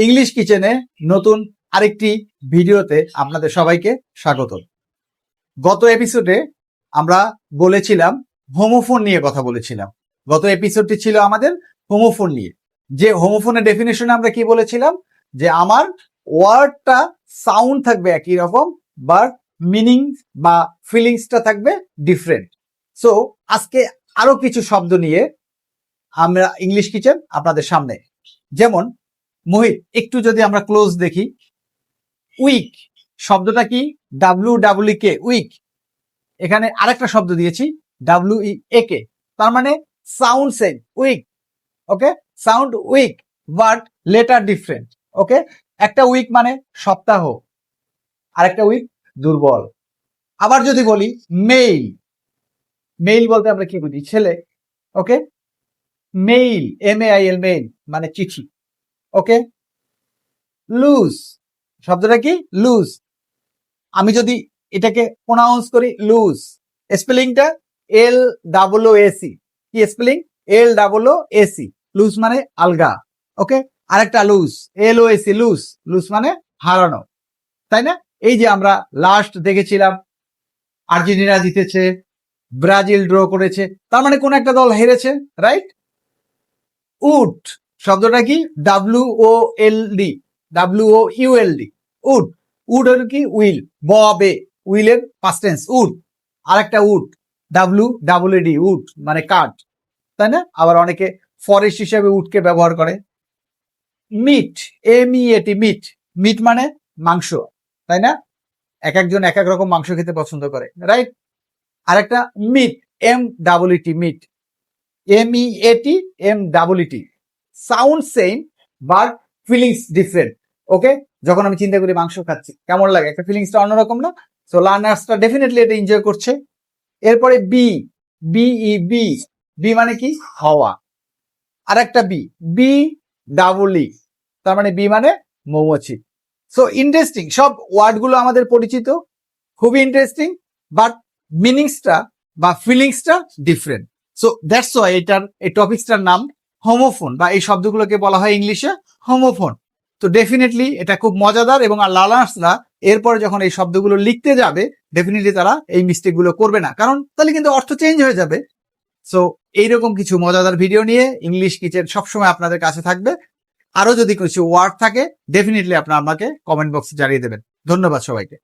English কিচেনে নতুন আরেকটি ভিডিওতে আপনাদের সবাইকে স্বাগত। গত এপিসোডে আমরা বলেছিলাম হোমোফোন নিয়ে কথা বলেছিলাম। গত এপিসোডটি ছিল আমাদের হোমোফোন নিয়ে। যে হোমোফোনের ডেফিনেশনে আমরা কি বলেছিলাম, যে আমার ওয়ার্ডটা সাউন্ড থাকবে একই রকম, বাট মিনিং বা ফিলিংসটা থাকবে ডিফারেন্ট। সো আজকে আরো কিছু শব্দ নিয়ে আমরা ইংলিশ কিচেন আপনাদের সামনে। যেমন মোহিত, একটু যদি আমরা ক্লোজ দেখি, উইক শব্দটা কি? WWK, week. এখানে আরেকটা শব্দ দিয়েছি WEAK, তার মানে sound same, week. Okay, sound week but letter different. Okay, একটা উইক মানে সপ্তাহ, আরেকটা উইক দুর্বল। আবার যদি বলি মেইল, মেইল বলতে আমরা কি বুঝি? ছেলে। ওকে, মেইল, MAIL, মেইল মানে চিঠি। ওকে, লুজ শব্দটা কি? লুজ। আমি যদি এটাকে প্রোনাউন্স করি লুজ, স্পেলিংটা LOOAC। কি স্পেলিং? LOOAC। লুজ মানে আলগা। ওকে, আরেকটা লুজ, LOAC, লুজ। লুজ মানে হারানো, তাই না? এই যে আমরা লাস্ট দেখেছিলাম আর্জেন্টিনা জিতেছে, ব্রাজিল ড্র করেছে, তার মানে কোন একটা দল হেরেছে, রাইট? উড শব্দটা কি? WOLD, would. উড হল কি? উইল, ববে, উইলের পাস্ট টেন্স উড। আরেকটা উড, WWD, উড মানে কাঠ, তাই না? আবার অনেকে ফরেস্ট হিসেবে উডকে ব্যবহার করে। Meet, MEAT, meet. মিট মানে মাংস, তাই না? এক একজন এক এক রকম মাংস খেতে পছন্দ করে, রাইট? আরেকটা meet, MEET, meat, MEAT, sound same but feelings different. Okay, যখন আমি চিন্তা করি মাংস খাচ্ছি, কেমন লাগে? একটা ফিলিংসটা অন্যরকম না? সো লার্নার্সটা ডেফিনেটলি এটা এনজয় করছে। এরপরে বি মানে কি? হওয়া। আর একটা BE, তার মানে বি মানে মৌমাছি। সো ইন্টারেস্টিং, সব ওয়ার্ড গুলো আমাদের পরিচিত, খুবই ইন্টারেস্টিং, বাট মিনিংসটা বা ফিলিংসটা ডিফারেন্ট। সো দ্যাটস ওয়াই এটার এই টপিকসটার নাম হোমোফোন, বা এই শব্দগুলোকে বলা হয় ইংলিশে হোমোফোন। তো ডেফিনেটলি এটা খুব মজাদার, এবং লার্নার্সরা এরপরে যখন এই শব্দগুলো লিখতে যাবে ডেফিনেটলি তারা এই মিস্টেক গুলো করবে না, কারণ তাহলে কিন্তু অর্থ চেঞ্জ হয়ে যাবে। সো এইরকম কিছু মজাদার ভিডিও নিয়ে ইংলিশ কিচেন সবসময় আপনাদের কাছে থাকবে। আরো যদি কিছু ওয়ার্ড থাকে ডেফিনেটলি আপনারা আমাকে কমেন্ট বক্সে জানিয়ে দেবেন। ধন্যবাদ সবাইকে।